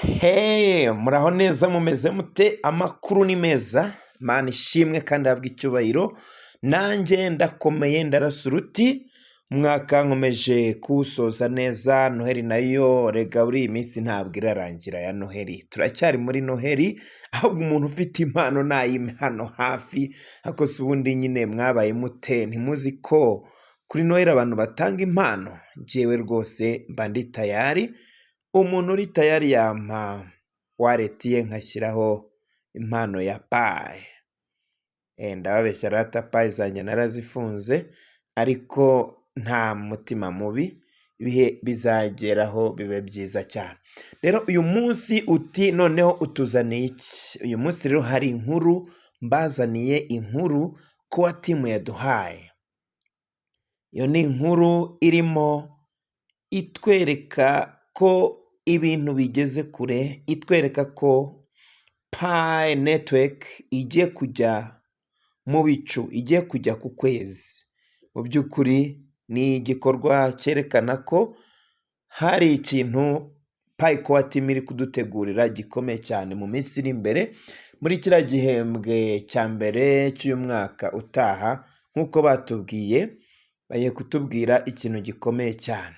Muraho neza mumeze mute? Amakuru ni meza, Imana ishimwe kandi ahabwe icyubahiro. Nanjye ndakomeye ndarasa uruti, umwaka nkomeje kuwusoza neza. Noheli nayo rega buri iyi minsi ntabwo irarangira ya Noheli, turacyari muri Noheli, ahubwo umuntu ufite impano nayime hano hafi. Ariko se ubundi nyine mwabaye mute? Ntimuzi ko kuri Noheli abantu batanga impano? Njyewe rwose mba ndi tayari. Umuntu uri tayari yampa waleti ye nkashyiraho impano ya payi. Ndababeshya rata, payi zanjye narazifunze, ariko nta mutima mubi, ibihe bizageraho bibe byiza cyane. Rero uyu munsi uti noneho utuzaniye iki? Uyu munsi rero hari inkuru mbazaniye, inkuru ko timu yaduhaye. Iyo ni inkuru irimo itwereka ko ibintu bigeze kure, itwereka ko Pi Network igiye kujya mu bicu, igiye kujya ku kwezi. Mu by'ukuri ni igikorwa cyerekana ko hari ikintu Pi Core Team iri kudutegurira gikomeye cyane mu minsi iri imbere, muri kiriya gihembwe cya mbere cy'uyu mwaka utaha. Nk'uko batubwiye, bagiye kutubwira ikintu gikomeye cyane.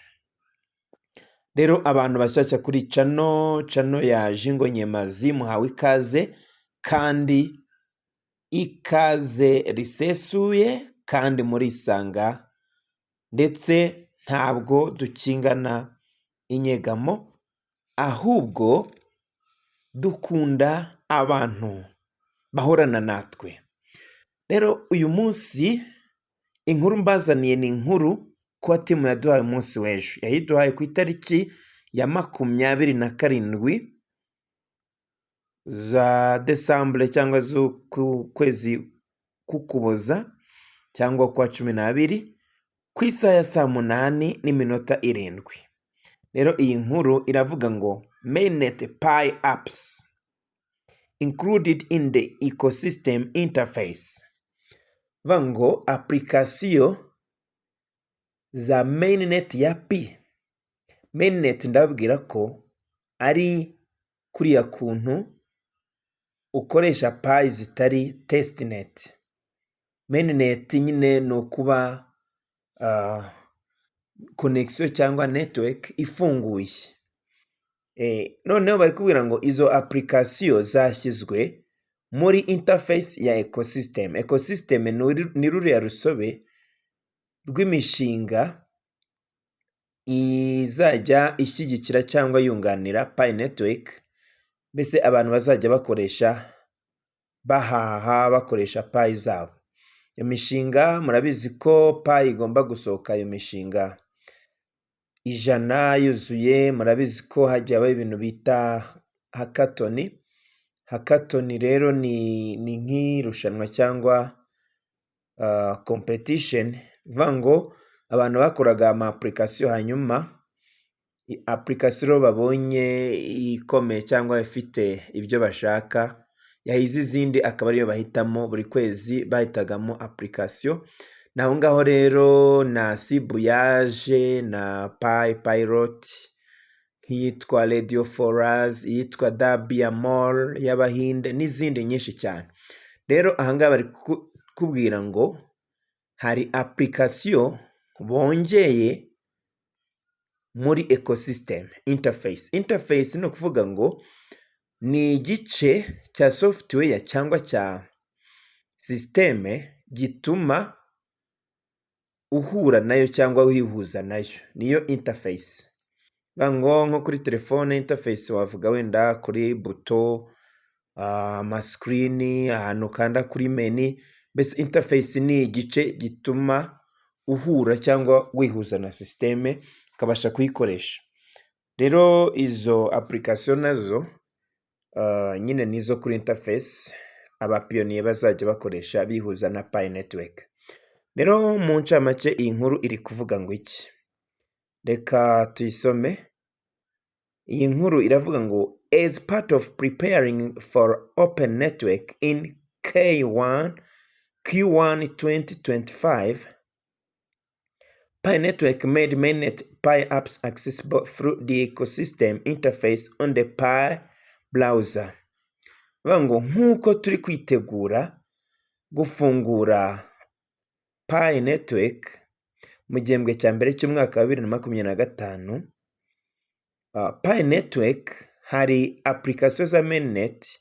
Rero abantu bashyashya kuri cano ya Jingo Nyemazi muhawe ikaze, kandi ikaze risesuye, kandi murisanga, ndetse ntabwo dukingana inyegamo, ahubwo dukunda abantu bahorana natwe. Rero uyu munsi inkuru mbazaniye ni inkuru ko timu yaduhaye umunsi w'ejo. Yayiduhaye ku itariki ya 27 za Desambure, cyangwa z'ukwezi k'Ukuboza, cyangwa kwa 12, ku isaha ya saa 8:07. Rero iyi nkuru iravuga ngo mainnet Pi apps included in the ecosystem interface. Vango application za mainnet ya Pi. Mainnet ndababwira ko ari kuriya kuntu ukoresha Pi zitari testnet. Mainnet nyine ni ukuba connection cyangwa network ifunguye. Noneho bari kubwira ngo izo application zashyizwe muri interface ya ecosystem. Ecosystem ni ruriya rusobe rw'imishinga izajya ishyigikira cyangwa yunganira Pi Network. Mbese abantu bazajya bakoresha bahaha bakoresha Pi zabo. Iyo mishinga murabizi ko Pi igomba gusohoka, iyo mishinga 100 yuzuye. Murabizi ko hajya haba ibintu bita hackathon. Hackathon rero ni nk'irushanwa cyangwa competition. Vango abantu bakoraga ama application, hanyuma application babonye ikomeye cyangwa ifite ibyo bashaka, yahize izindi akaba ariyo bahitamo. Buri kwezi bahitagamo application. Naho ngaho rero na Sibu yaje na Pi Pilot, yitwa Radio for Us, yitwa Dabia Mall y'Abahinde, n'izindi nyinshi cyane. Rero ahangaha bari kubwira ngo hari application bongeye muri ecosystem interface. Interface ni ukuvuga ngo ni igice cya software cyangwa cya systeme gituma uhura nayo cyangwa wihuza nayo, niyo interface. Nko kuri telefone interface wavuga wenda kuri buto, screen, ahantu kanda kuri menu. Mbese interface ni igice gituma uhura cyangwa wihuza na systeme ukabasha kuyikoresha. Rero izo application nazo nyine nizo kuri interface abapiyoniye bazajya bakoresha bihuza na Pi Network. Rero mu ncamake iyi nkuru iri kuvuga ngo iki? Reka tuyisome. Iyi nkuru iravuga ngo as part of preparing for open network in Q1 2025, Pi Network made mainnet Pi apps accessible through the ecosystem interface on the Pi browser. Ngo nk'uko turi kwitegura gufungura Pi network mu gihembwe cya mbere cy'umwaka wa 2025, Pi network hari application za mainnet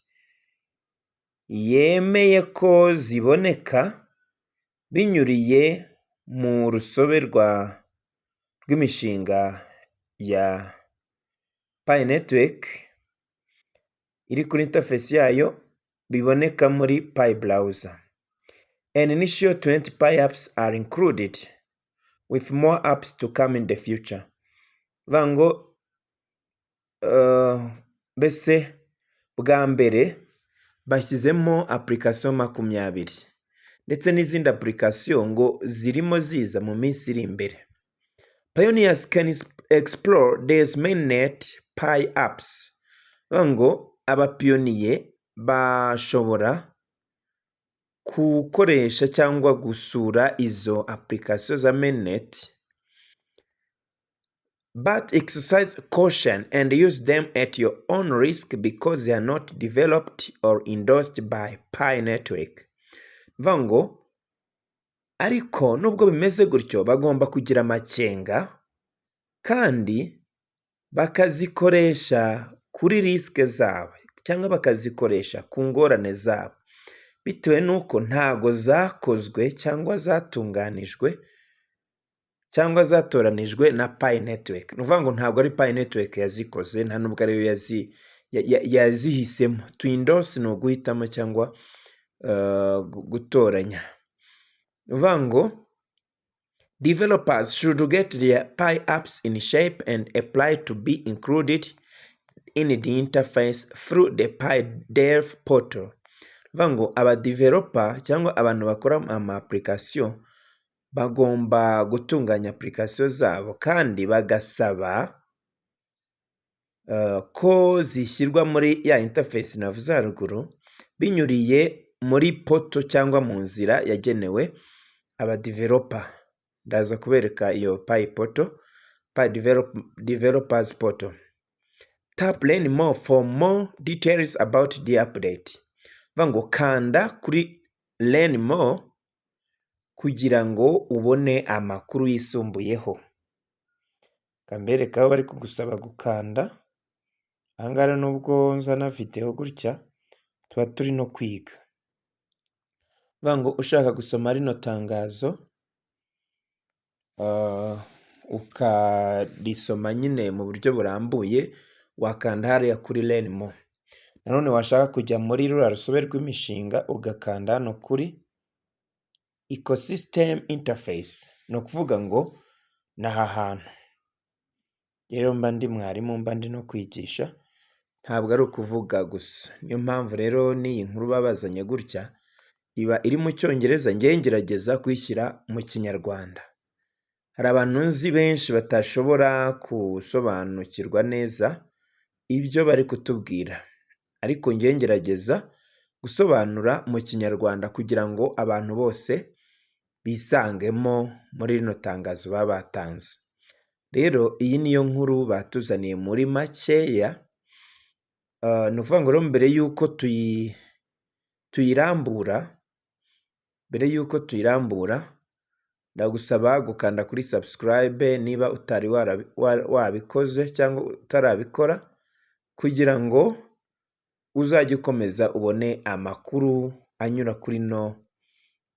yemeye ko ziboneka binyuriye mu rusobe rw'imishinga ya Pi network iri kuri interface yayo, biboneka muri Pi browser. An initial 20 Pi apps are included, with more apps to come in the future. Ngo mbese bwa mbere bashyizemo application 20 ndetse n'izindi application ngo zirimo ziza mu minsi iri imbere. Pioneers can explore these mainnet Pi apps. Ngo abapiyoniye bashobora gukoresha cyangwa gusura izo application za mainnet, but exercise caution and use them at your own risk because they are not developed or endorsed by Pi network. Ngo ariko nubwo bimeze gutyo bagomba kugira amakenga kandi bakazikoresha kuri risk zabo cyangwa bakazikoresha ku ngorane zabo, bitewe n'uko ntago zakozwe cyangwa zatunganijwe cyangwa zatoranijwe na Pi network. Ngo ntabwo ari Pi network yazikoze, nta nubwo ariyo yazihisemo. To endorse ni uguhitamo cyangwa gutoranya. Ngo developers should get their Pi apps in shape and apply to be included in the interface through the Pi dev portal. Ngo abadeveloper cyangwa abantu bakora ama application bagomba gutunganya application zabo kandi bagasaba ko zishyirwa muri ya interface navuze haruguru binyuriye muri portal cyangwa mu nzira yagenewe abadeveloper. Ndaza kubereka iyo Pi portal, Pi developers portal. Tap learn more for more details about the update. Ngo kanda kuri learn more kugira ngo ubone amakuru yisumbuyeho. Kambereka aho bari kugusaba gukanda. Ahangaha nubwo nzana video gutya tuba turi no kwiga. Ngo ushaka gusoma rino tangazo ukarisoma nyine mu buryo burambuye, wakanda hariya kuri learn more. Nanone washaka kujya muri ruriya rusobe rw'imishinga ugakanda hano kuri ecosystem interface. Ni ukuvuga ngo ni aha hantu rero mba ndi mwarimu, mba ndi no kwigisha, ntabwo ari ukuvuga gusa. Niyo mpamvu rero n'iyi nkuru babazanye gutya iba iri mu cyongereza, ngiye ngerageza kuyishyira mu kinyarwanda. Hari abantu nzi benshi batashobora gusobanukirwa neza ibyo bari kutubwira, ariko ngiye ngerageza gusobanura mu kinyarwanda kugira ngo abantu bose bisangemo muri rino tangazo baba batanze. Rero iyi niyo nkuru batuzaniye muri makeya. Ni ukuvuga ngo rero mbere y'uko tuyirambura ndagusaba gukanda kuri subscribe niba utari wabikoze cyangwa utarabikora, kugira ngo uzajye ukomeza ubone amakuru anyura kuri no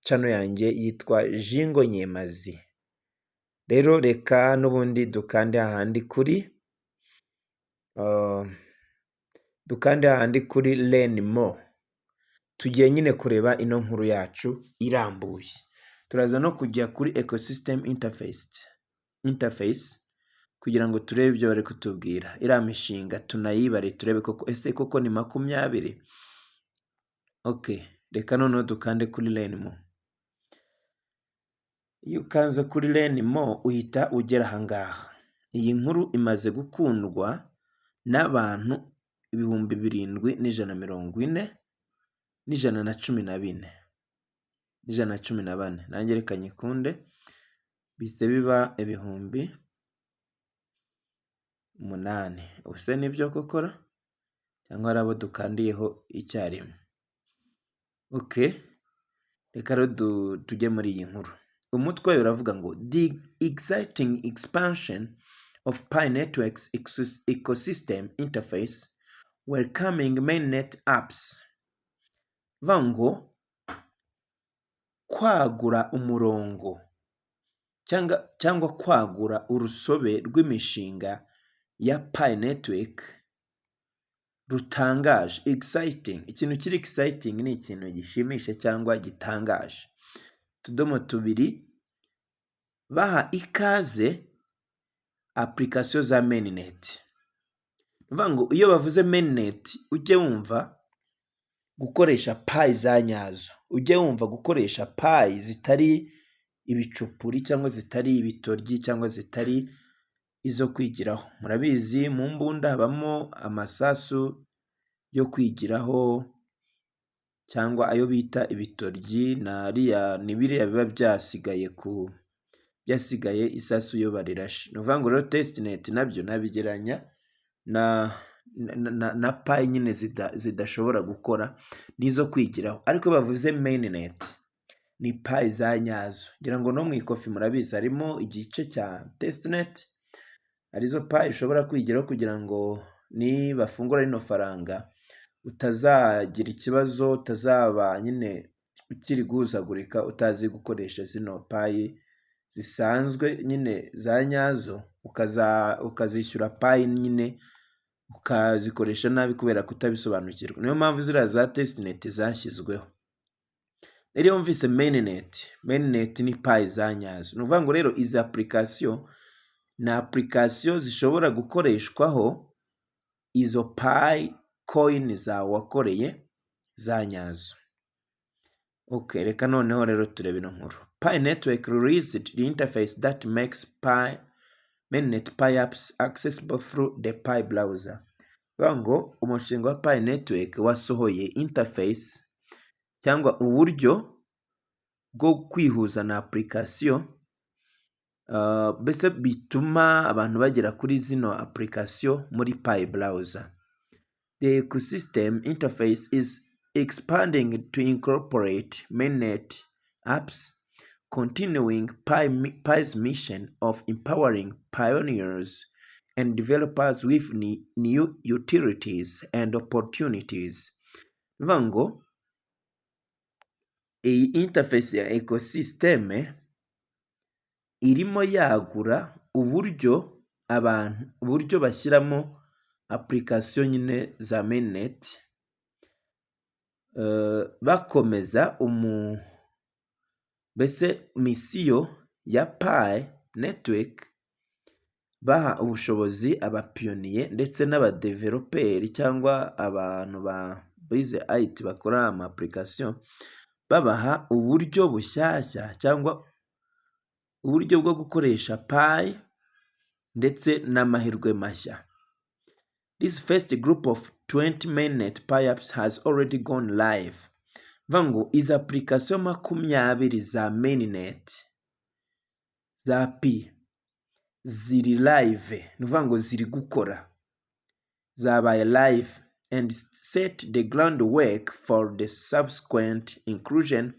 channel yanjye yitwa Jingo Nyemazi. Rero reka n'ubundi dukande hahandi kuri learn more. Tugiye nyine kureba ino nkuru yacu irambuye. Turaza no kujya kuri ecosystem interface kugira ngo turebe ibyo bari kutubwira. Iriya mishinga tunayibare turebe koko ese koko ni 20. Okay, reka noneho dukande kuri learn more. Iyo ukanze kuri learn more uhita ugera ahangaha. Iyi nkuru imaze gukundwa n'abantu 7,114. Nanjye reka nyikunde bise biba 1000. 8. Ubuse nibyo kokora cyangwa hari abo dukandiyeho icyarimwe? Okay, reka rero tujye muri iyi nkuru. Umutwe wayo uravuga ngo the exciting expansion of Pi Network's ecosystem interface welcoming mainnet apps. Bivuga ngo kwagura umurongo cyangwa kwagura urusobe rw'imishinga ya Pi Network rutangaje. Exciting, ikintu kiri exciting ni ikintu gishimisha cyangwa gitangaje. Utudomo tubiri, baha ikaze application za mainnet. Bivuga ngo iyo bavuze mainnet ujye wumva gukoresha Pi za nyazo, ujye wumva gukoresha Pi zitari ibicupuri cyangwa zitari ibitoryi cyangwa zitari izo kwigiraho. Murabizi mu mbunda habamo amasasu yo kwigiraho cyangwa ayo bita ibitoryi, ni biriya biba byasigaye isasu yo barirashe. Ni ukuvuga ngo rero testnet nabyo nabigeranya na Pi nyine zidashobora gukora n'izo kwigiraho. Ariko bavuze mainnet ni Pi za nyazo. Ngira ngo no mu ikofi murabizi harimo igice cya testnet, arizo Pi ushobora kwigiraho kugira ngo nibafungura rino faranga utazagira ikibazo, utazaba nyine ukiri guhuzagurika utazi gukoresha zino Pi zisanzwe nyine za nyazo, ukazishyura Pi nyine ukazikoresha nabi kubera kutabisobanukirwa. Niyo mpamvu ziriya za testnet zashyizweho. Rero yumvise mainnet ni Pi za nyazo. Ni ukuvuga ngo rero izi application ni application zishobora gukoreshwaho izo Pi coin zawe wakoreye za nyazo. Okay, reka noneho rero turebe ino nkuru. Pi Network released the interface that makes mainnet Pi apps accessible through the Pi browser. Bivuga ngo umushinga wa Pi Network wasohoye interface cyangwa uburyo bwo kwihuza na application bese bituma abantu bagera kuri zino application muri Pi browser. The ecosystem interface is expanding to incorporate mainnet apps, continuing Pi's mission of empowering pioneers and developers with new utilities and opportunities. Bivuga ngo iyi interface ya ecosystem irimo yagura uburyo bashyiramo application nyine za mainnet, bakomeza mbese misiyo ya Pi Network, baha ubushobozi abapiyoniye ndetse n'abadeveloperi cyangwa abantu bize IT bakora ama application, babaha uburyo bushyashya cyangwa uburyo bwo gukoresha Pi ndetse n'amahirwe mashya. This first group of 20 mainnet Pi apps has already gone live. Bivuga ngo izi application 20 za mainnet za Pi ziri live, ni ukuvuga ngo ziri gukora, zabaye live and set the groundwork for the subsequent inclusion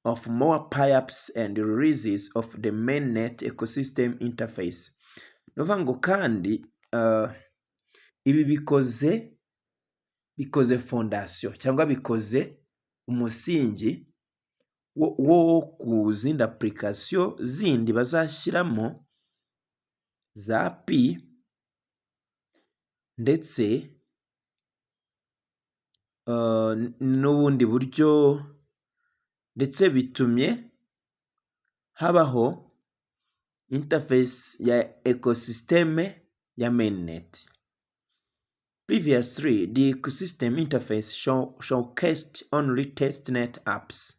of more Pi apps and releases of the mainnet ecosystem interface. Ni ukuvuga ngo kandi ibi bikoze fondation cyangwa bikoze umusingi wo ku zindi application zindi bazashyiramo za Pi ndetse n'ubundi buryo, ndetse bitumye habaho interface ya ecosystem ya mainnet. Previously, the ecosystem interface showcased only testnet apps,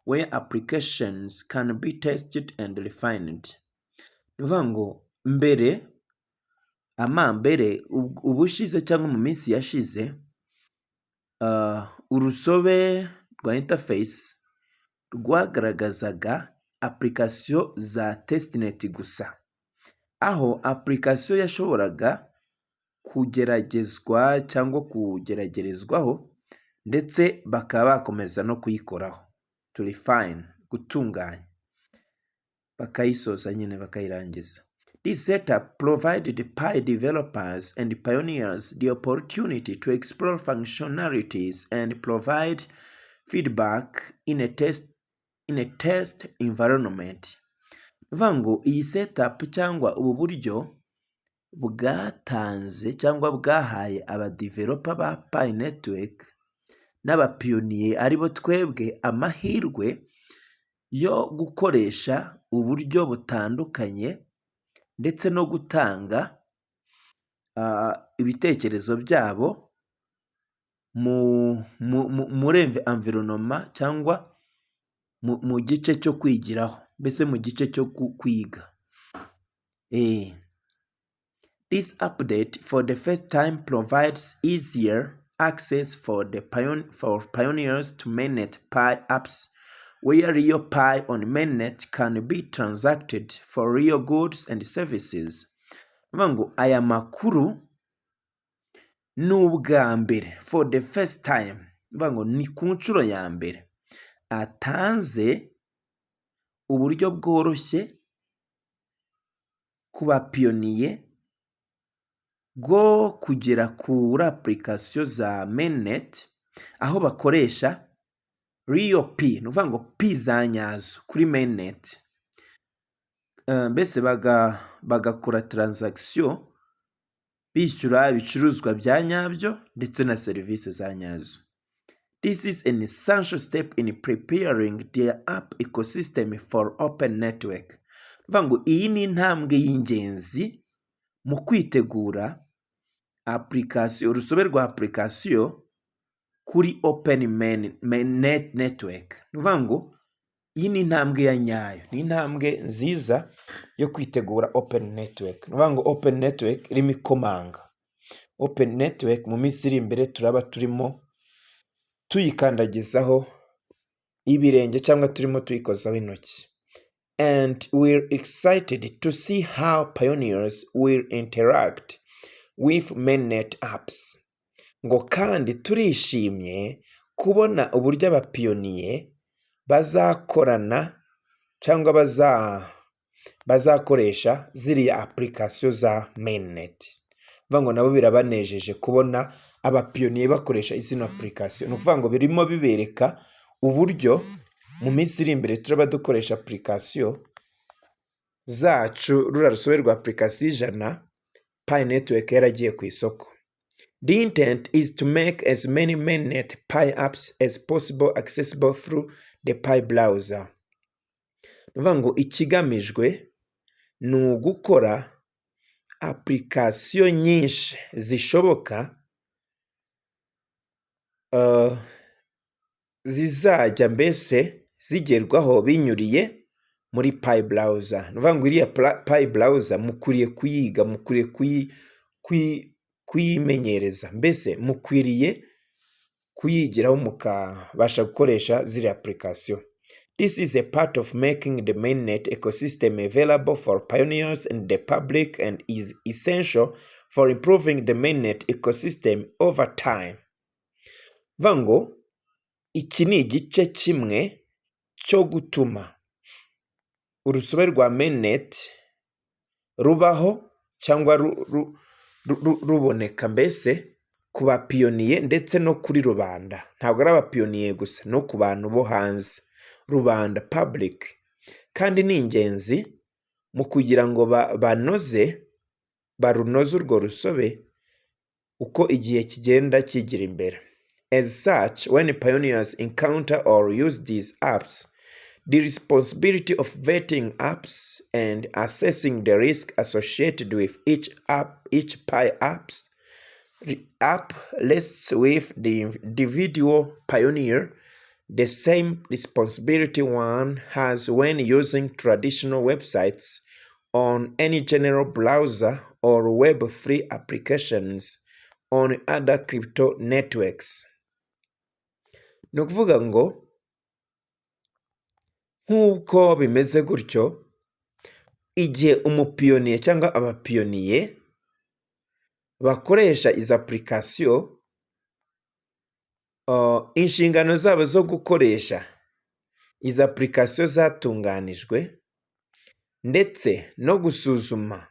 where applications can be tested and refined. Ni ukuvuga ngo mbere ubushize cyangwa mu minsi yashize, urusobe rwa interface rwagaragazaga application za testnet gusa, aho application yashoboraga kugeragezwa cyangwa kugeragerezwaho ndetse bakaba bakomeza no kuyikoraho, to refine, gutunganya, bakayisoza nyine bakayirangiza. This setup provided Pi developers and pioneers the opportunity to explore functionalities and provide feedback in a test environment. Bivuga ngo iyi setup cyangwa ubu buryo bwatanze cyangwa bwahaye abadeveloper ba Pi Network n'abapiyoniye aribo twebwe amahirwe yo gukoresha uburyo butandukanye ndetse no gutanga ibitekerezo byabo muri environment cyangwa mu gice cyo kwigiraho, mbese mu gice cyo kwiga. This update for the first time provides easier access for pioneers to mainnet Pi apps, where real Pi on mainnet can be transacted for real goods and services. Bivuga ngo aya makuru ni ubwa mbere, for the first time, bivuga ngo ni ku nshuro ya mbere atanze uburyo bworoshye ku bapiyoniye bwo kugera kuri application za mainnet aho bakoresha real Pi, ni ukuvuga ngo Pi za nyazo kuri mainnet, mbese bagakora transaction bishyura ibicuruzwa bya nyabyo ndetse na serivisi za nyazo. This is an essential step in preparing the app ecosystem for open network. Bivuga ngo iyi ni intambwe y'ingenzi mu kwitegura application, urusobe rwa application kuri open network. Ni ukuvuga ngo iyi ni intambwe ya nyayo, ni intambwe nziza yo kwitegura open network. Ni ukuvuga ngo open network irimo ikomanga. Open network mu minsi iri imbere turaba turimo tuyikandagizaho ibirenge cyangwa turimo tuyikozaho intoki. And we're excited to see how pioneers will interact with mainnet apps. Ngo kandi turishimye kubona uburyo abapiyoniye bazakorana cyangwa bazakoresha ziriya application za mainnet. Bivuga ngo nabo birabanejeje kubona abapiyoniye bakoresha izino application. Ni ukuvuga ngo birimo bibereka uburyo mu minsi iri imbere turaba dukoresha application zacu, rura rusobe rwa application 100 Pi Network yaragiye ku isoko. The intent is to make as many mainnet Pi apps as possible accessible through the Pi browser. Ni ukuvuga ngo ikigamijwe ni ugukora application nyinshi zishoboka zizajya mbese zigerwaho binyuriye muri Pi browser. Ni ukuvuga ngo iriya Pi browser mukwiye kuyiga, mukwiye kuyimenyereza, mbese mukwiriye kuyigiraho mukabasha gukoresha ziriya application. This is a part of making the mainnet ecosystem available for pioneers and the public and is essential for improving the mainnet ecosystem over time. Bivuga ngo iki ni igice kimwe cyo gutuma urusobe rwa mainnet rubaho cyangwa ruboneka mbese ku bapiyoniye ndetse no kuri rubanda. Ntabwo ari abapiyoniye gusa, no ku bantu bo hanze, rubanda, public. Kandi ni ingenzi mu kugira ngo barunoze urwo rusobe uko igihe kigenda kigira imbere. As such, when pioneers encounter or use these apps, the responsibility of vetting apps and assessing the risk associated with each Pi app rests with the individual pioneer, the same responsibility one has when using traditional websites on any general browser or Web3 applications on other crypto networks. Ni ukuvuga ngo nk'uko bimeze gutyo, igihe umupiyoniye cyangwa abapiyoniye bakoresha izi application inshingano zabo zo gukoresha izi application zatunganijwe ndetse no gusuzuma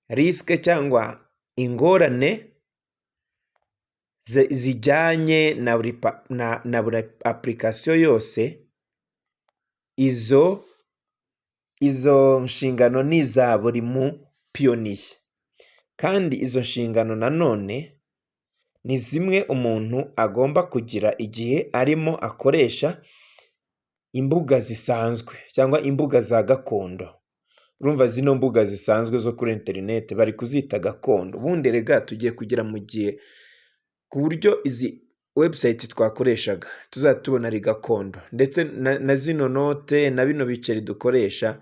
risike cyangwa ingorane zijyanye na buri application yose, izo nshingano ni iza buri mupiyoniye, kandi izo nshingano nanone ni zimwe umuntu agomba kugira igihe arimo akoresha imbuga zisanzwe cyangwa imbuga za gakondo. Urumva zino mbuga zisanzwe zo kuri interineti bari kuzita gakondo. Ubundi rega tugiye kugira mu gihe ku buryo izi website twakoreshaga tuzatubona ari gakondo, ndetse na zino note na bino biceri dukoresha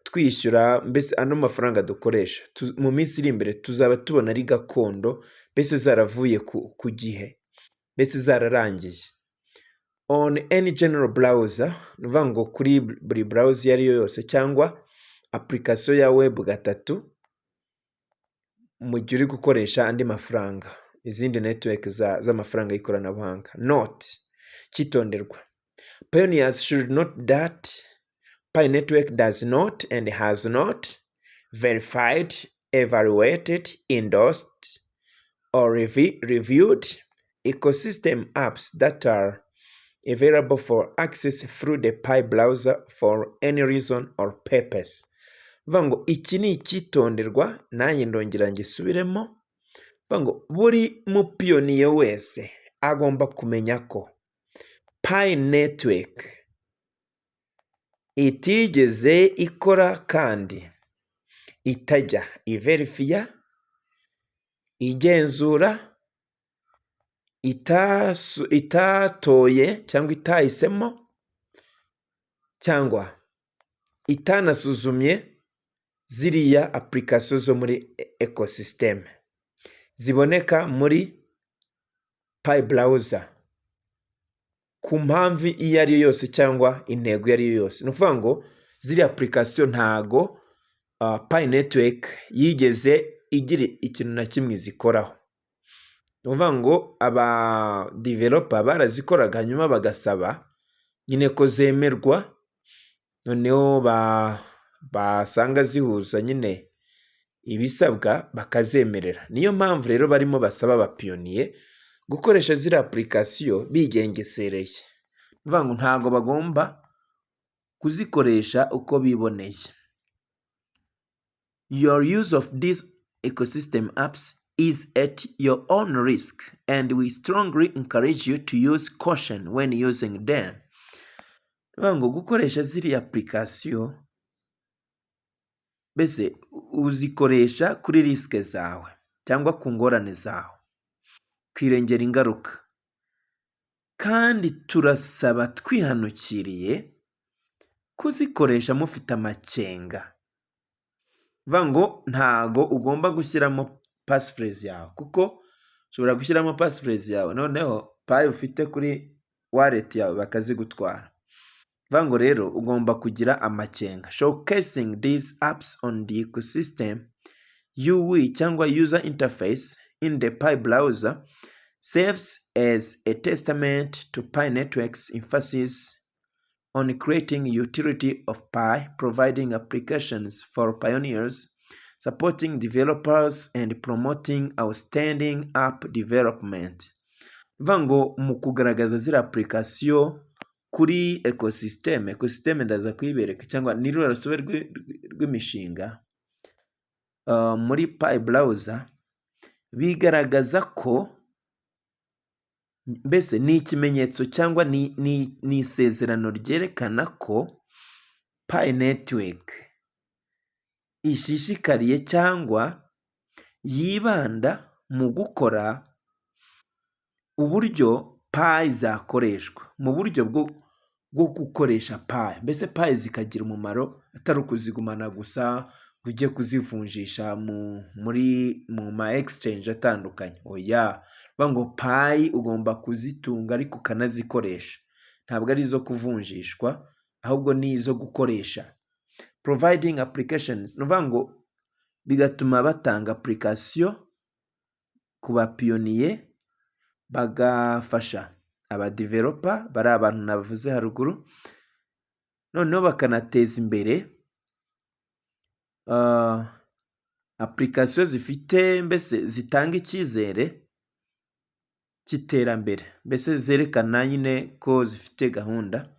twishyura, mbese ano mafaranga dukoresha mu minsi iri imbere tuzaba tubona ari gakondo, mbese zaravuye ku gihe, mbese zararangiye. On any general browser, ni ukuvuga ngo kuri buri browser iyo ari yo yose cyangwa application ya web gatatu, mu gihe uri gukoresha andi mafaranga, izindi network z'amafaranga y'ikoranabuhanga. Note: cyitonderwa, pioneers should note that Pi Network does not and has not verified, evaluated, endorsed, or reviewed ecosystem apps that are available for access through the Pi browser for any reason or purpose. Vuga ngo iki ni icyitonderwa, nanjye ndongera ngisubiremo. Vuga ngo buri mupiyoniye wese agomba kumenya ko Pi Network itigeze ikora kandi itajya iverifiya, igenzura, itatoye cyangwa itahisemo, cyangwa itanasuzumye ziriya application zo muri ecosystem ziboneka muri Pi browser ku mpamvu iyo ari yo yose cyangwa intego iyo ari yo yose. Ni ukuvuga ngo ziriya application ntago Pi Network yigeze igira ikintu na kimwe zikoraho. Ni ukuvuga ngo aba developer barazikoraga hanyuma bagasaba nyine ko zemerwa, noneho basanga zihuza nyine ibisabwa bakazemerera. Niyo mpamvu rero barimo basaba abapiyoniye gukoresha ziriya application bigengesereye. Ni ukuvuga ngo ntago bagomba kuzikoresha uko biboneye. Your use of these ecosystem apps is at your own risk, and we strongly encourage you to use caution when using them. Ngo gukoresha ziriya application, mbese uzikoresha kuri risike zawe cyangwa ku ngorane zawe, kwirengera ingaruka, kandi turasaba twihanukiriye kuzikoresha mufite amakenga. Vuga ngo ntago ugomba gushyiramo passphrase yawe, kuko ushobora gushyiramo passphrase yawe noneho Pi ufite kuri wallet yawe bakazigutwara. Vuga ngo rero ugomba kugira amakenga. Showcasing these apps on the ecosystem UI cyangwa user interface in the Pi browser serves as a testament to Pi Network's emphasis on creating utility of Pi, providing applications for pioneers, supporting developers, and promoting outstanding app development. Vuga ngo mu kugaragaza ziriya application kuri ecosystem ndaza kuyibereka, cyangwa ni ruriya rusobe rw'imishinga muri Pi browser, bigaragaza ko mbese ni ikimenyetso cyangwa ni isezerano ryerekana ko Pi Network ishishikariye cyangwa yibanda mu gukora uburyo Pi zakoreshwa mu buryo bwo gukoresha Pi, mbese Pi zikagira umumaro atari ukuzigumana gusa ujye kuzivunjisha mu ma exchange atandukanye. Oya, vuga ngo Pi ugomba kuzitunga ariko ukanazikoresha, ntabwo ari izo kuvunjishwa ahubwo ni izo gukoresha. Providing applications, ni ukuvuga ngo bigatuma batanga application ku bapiyoniye, bagafasha abadeveloper bari abantu navuze haruguru, noneho bakanateza imbere application zifite mbese zitanga icyizere cy'iterambere, mbese zerekana nyine ko zifite gahunda.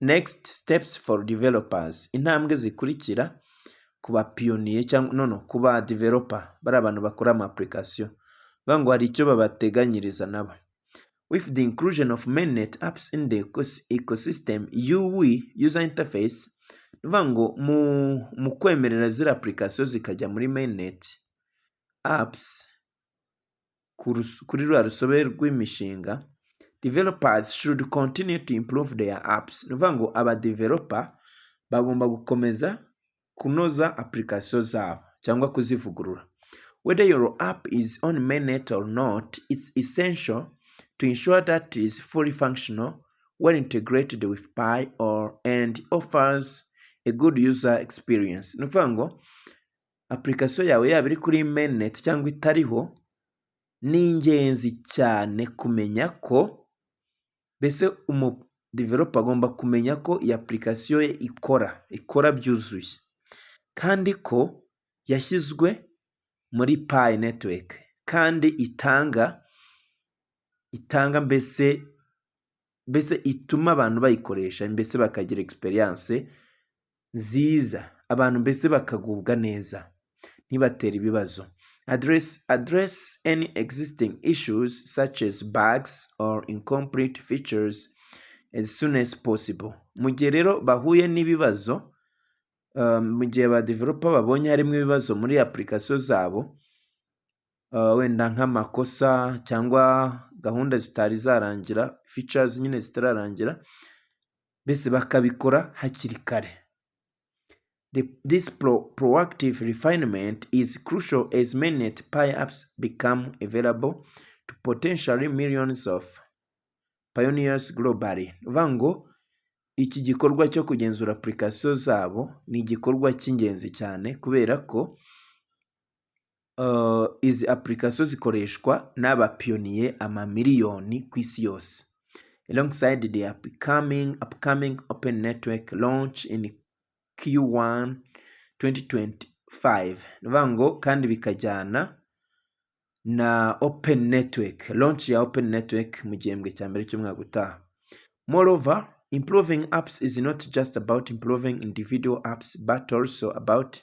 Next steps for developers, intambwe zikurikira ku bapiyoniye cyangwa ku ba developer bari abantu bakora ama application, bavuga ngo hari icyo babateganyiriza nabo. With the inclusion of mainnet apps in the ecosystem UI user interface, bivuga ngo mu kwemerera ziriya application zikajya muri mainnet apps kuri rwa rusobe rw'imishinga, developers should continue to improve their apps. Bivuga ngo abadeveloper bagomba gukomeza kunoza application zabo cyangwa kuzivugurura. Whether your app is on mainnet or not, it's essential to ensure that it is fully functional, well integrated with Pi and offers a good user experience. Ni ukuvuga ngo application yawe yaba iri kuri mainnet cyangwa itariho, ni ingenzi cyane kumenya ko mbese umudeveloper agomba kumenya ko iyi application ye ikora byuzuye kandi ko yashyizwe muri Pi network kandi itanga mbese ituma abantu bayikoresha mbese bakagira experience nziza, abantu mbese bakagubwa neza ntibatere ibibazo. Address any existing issues such as bugs or incomplete features as soon as possible. Mu gihe rero bahuye n'ibibazo, mu gihe abadeveloper babonye harimo ibibazo muri application zabo, wenda nk'amakosa cyangwa gahunda zitari zarangira, features nyine zitararangira, mbese bakabikora hakiri kare. This proactive refinement is crucial as mainnet Pi apps become available to potentially millions of pioneers globally. Bivuga ngo iki gikorwa cyo kugenzura application zabo ni igikorwa cy'ingenzi cyane kubera ko izi application zikoreshwa n'abapiyoniye amamiliyoni ku isi yose. Alongside the upcoming open network launch in Q1 2025. Bivuga ngo kandi bikajyana na open network, launch ya open network mu gihembwe cya mbere cy'umwaka utaha. Moreover, improving apps is not just about improving individual apps but also about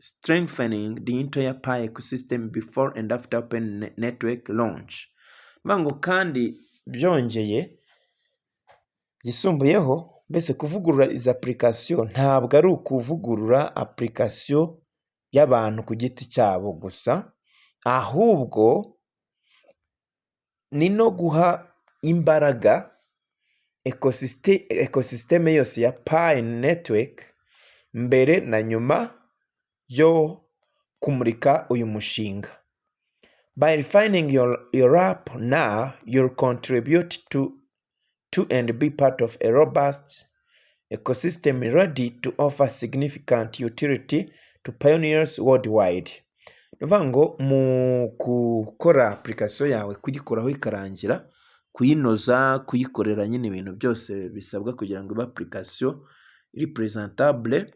strengthening the entire Pi ecosystem before and after open network launch. Bivuga ngo kandi byongeye gisumbuyeho, mbese kuvugurura izi application ntabwo ari ukuvugurura application y'abantu ku giti cyabo gusa, ahubwo ni no guha imbaraga ecosystem yose ya Pi network mbere na nyuma yo kumurika uyu mushinga. By refining your app now, you'll contribute to and be part of a robust ecosystem ready to offer significant utility to pioneers worldwide. Bivuga ngo mu gukora application yawe, kuyikoraho ikarangira, kuyinoza, kuyikorera nyine ibintu byose bisabwa kugira ngo ibe application iri presentable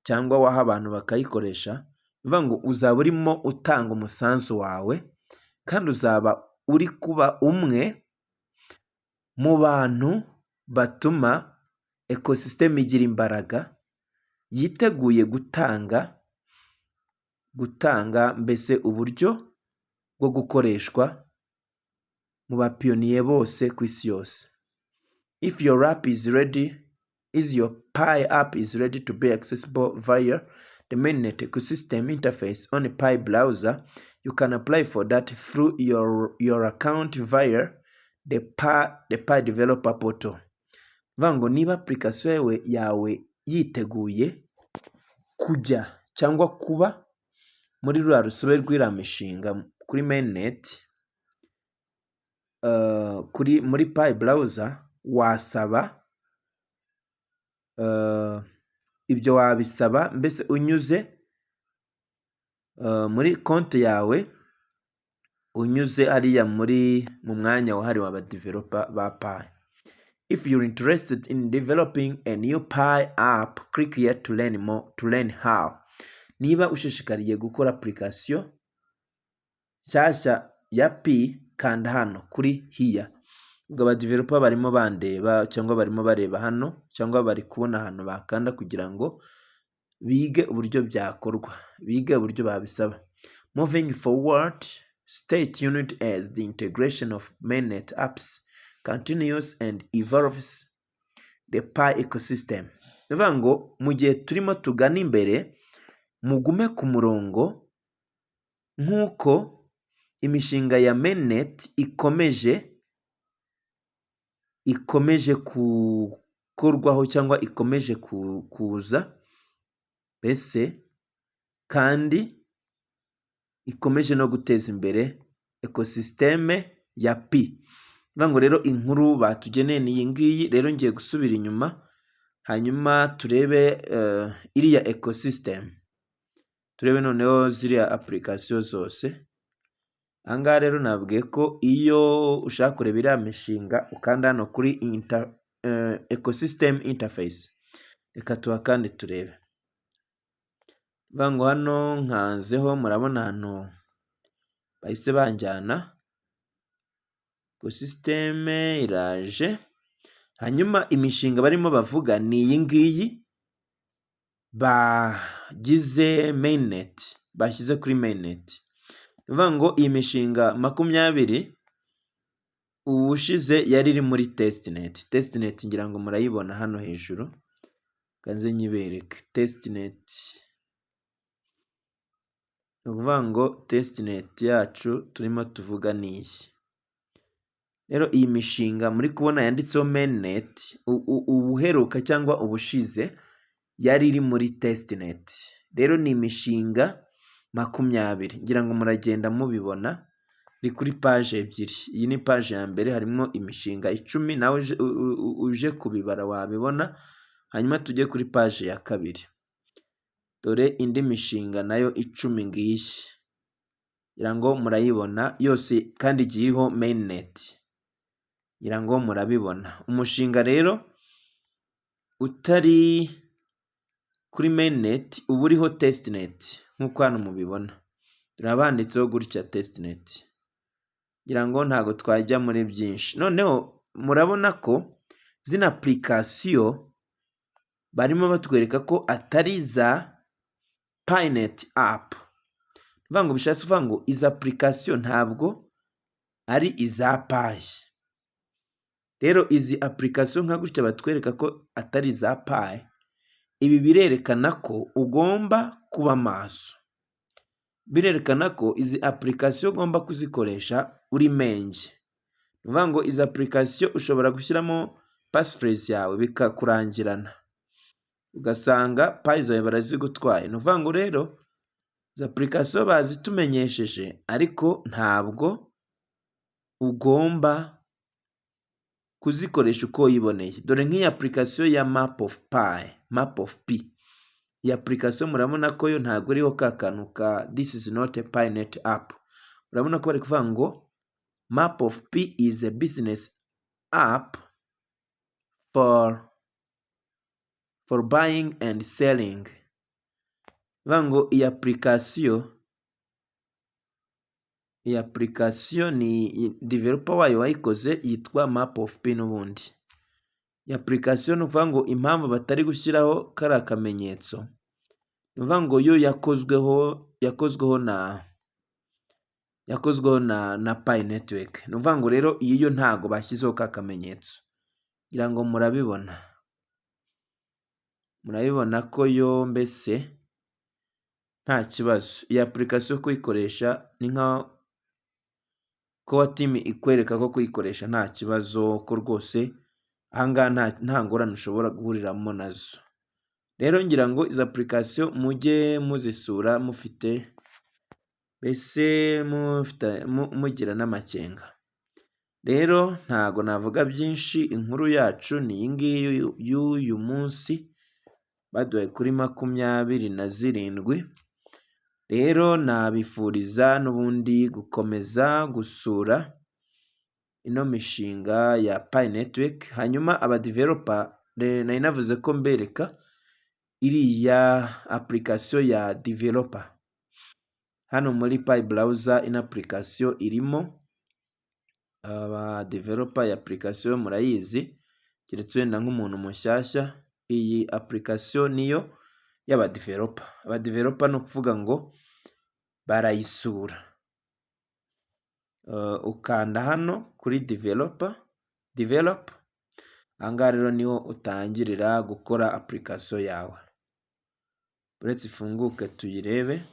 cyangwa waha abantu bakayikoresha, bivuga ngo uzaba urimo utanga umusanzu wawe kandi uzaba uri kuba umwe mu bantu batuma ecosystem igira imbaraga, yiteguye gutanga mbese uburyo bwo gukoreshwa mu bapiyoniye bose ku isi yose. If your Pi app is ready to be accessible via the mainnet ecosystem interface on a Pi browser, you can apply for that through your account via the Pi developer portal. Bivuga ngo niba application yawe yiteguye kujya cyangwa kuba muri rwa rusobe rw'iriya mishinga kuri mainnet, muri Pi browser, wasaba ibyo wabisaba mbese unyuze muri konti yawe, unyuze hariya mu mwanya wahariwe abadeveloper ba Pi. If you're interested in developing a new Pi app, click here to learn more, to learn how. Niba ushishikariye gukora application nshyashya ya Pi, kanda hano kuri here. Ubwo abadeveloper barimo bandeba cyangwa barimo bareba hano cyangwa bari kubona hano bakanda kugira ngo bige uburyo byakorwa, bige uburyo babisaba. Moving forward, stay tuned as the integration of mainnet apps continues and evolves the Pi ecosystem. Nivuga ngo mu gihe turimo tugana imbere, mugume ku murongo nk'uko imishinga ya mainnet ikomeje gukorwaho cyangwa ikomeje kuza, mbese kandi ikomeje no guteza imbere ekosisiteme ya Pi. Nivuga ngo rero inkuru batugeneye ni iyi ngiyi. Rero ngiye gusubira inyuma hanyuma turebe iriya ecosystem, turebe noneho ziriya application zose. Ahangaha rero nabwiye ko iyo ushaka kureba iriya mishinga ukanda hano kuri ecosystem interface. Reka tuhakande turebe. Nivuga ngo hano nkanzeho, murabona hano bahise banjyana, ecosystem iraje. Hanyuma imishinga barimo bavuga ni iyi ngiyi bagize mainnet, bashyize kuri mainnet. Nivuga ngo iyi mishinga 20 ubushize yari iri muri testnet. Testnet ngira ngo murayibona hano hejuru, kanze nyibereke testnet. Nivuga ngo testnet yacu turimo tuvuga ni iyi. Rero iyi mishinga muri kubona yanditseho mainnet, ubuheruka cyangwa ubushize yari iri muri testnet. Rero ni imishinga 20, ngira ngo muragenda mubibona, iri kuri page ebyiri. Iyi ni page ya mbere, harimo imishinga 10, nawe uje kubibara wabibona. Hanyuma tujye kuri page ya kabiri, dore indi mishinga nayo 10 ngiyi, ngira ngo murayibona yose kandi igiye iriho mainnet, ngira ngo murabibona. Umushinga rero utari kuri mainnet uba uriho testnet nk'uko hano mubibona, turabanditseho gutya testnet. Ngira ngo ntago twajya muri byinshi. Noneho murabona ko zina application barimo batwereka ko atari za Pinet app. Nivuga ngo bishatse kuvuga ngo izi application ntabwo ari iza Pi. Rero izi application nka gutya batwereka ko atari za Pi, ibi birerekana ko ugomba kuba maso. Birerekana ko izi application ugomba kuzikoresha uri menge. Nivuga ngo izi application ushobora gushyiramo passphrase yawe bikakurangirana, ugasanga Pi zawe barazigutwaye. Nivuga ngo rero izi application bazitumenyesheje, ariko ntabwo ugomba kuzikoresha uko yiboneye. Dore nk'iyi application ya Map of Pi. Iyi application murabona ko yo ntabwo iriho ka kantu ka this is not a Pinet app. Urabona ko bari kuvuga ngo Map of Pi is a business app for buying and selling. Bivuga ngo iyi application ni developer wayo wayikoze yitwa Map of Pi n'ubundi. Iyi application uvuga ngo impamvu batari gushyiraho kariya kamenyetso, uvuga ngo yo yakozweho na Pi network. Uvuga ngo rero iyi yo ntago bashyizeho ka kamenyetso. Ngira ngo murabibona ko yo mbese nta kibazo. Iyi application kuyikoresha ni nka Core Team ikwereka ko kuyikoresha nta kibazo, ko rwose ahangaha nta ngorane ushobora guhuriramo nazo. Rero ngira ngo izi application mujye muzisura mufite mugira n'amakenga. Rero ntago navuga byinshi, inkuru yacu ni iyi ngiyi y'uyu munsi. baduhaye kuri 27. Rero nabifuriza n'ubundi gukomeza gusura ino mishinga ya Pi Network. Hanyuma abadeveloper nari navuze ko mbereka iriya application ya developer. Hano muri Pi browser ino application irimo. Abadeveloper ya application murayizi, keretse wenda nk'umuntu mushyashya. Iyi application niyo y'abadeveloper. Abadeveloper ni ukuvuga ngo barayisura. Ukanda hano kuri develop. Ahangaha rero niho utangirira gukora application yawe. Uretse ifunguke tuyirebe.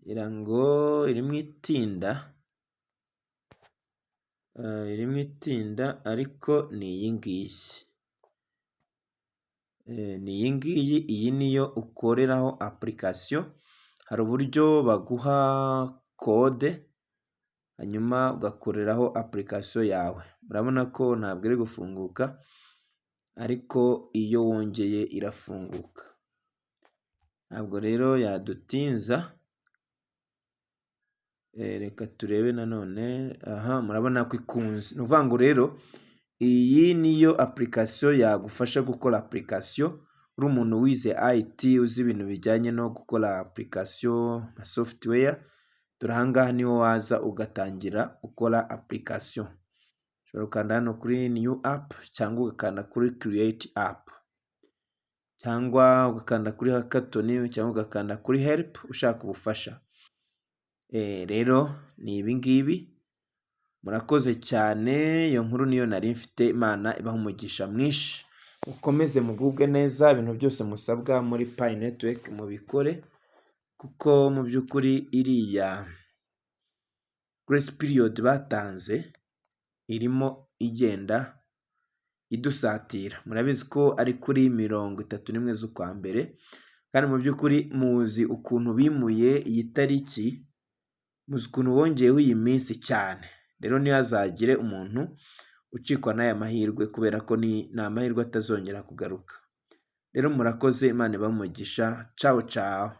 Irango irimo itinda ariko ni iyi ngiyi. Iyi niyo ukoreraho application. Hari uburyo baguha code hanyuma ugakoreraho application yawe. Murabona ko ntabwo iri gufunguka, ariko iyo wongeye irafunguka. Ntabwo rero yadutinza. Reka turebe nanone. Murabona ko ikunze. Ni ukuvuga ngo rero iyi niyo application yagufasha gukora application. Uri umuntu wize IT, uzi ibintu bijyanye no gukora application na software, dore ahangaha niho waza ugatangira gukora application. Ushobora gukanda hano kuri new app, cyangwa ugakanda kuri create app, cyangwa ugakanda kuri hackathon, cyangwa ugakanda kuri help ushaka ubufasha. Rero ni ibi ngibi. Murakoze cyane. Iyo nkuru niyo nari mfite. Imana ibaha umugisha mwinshi. Mukomeze mugubwe neza. Ibintu byose musabwa muri Pi Network mubikore, kuko mu by'ukuri iriya grace period batanze irimo igenda idusatira. Murabizi ko ari kuri 31 z'ukwa mbere, kandi mu by'ukuri muzi ukuntu bimuye iyi tariki, muzi ukuntu bongeyeho iyi minsi cyane. Rero ntihazagire umuntu ucikwa n'aya mahirwe, kubera ko ni amahirwe atazongera kugaruka. Rero murakoze. Imana ibahe umugisha. Ciao ciao.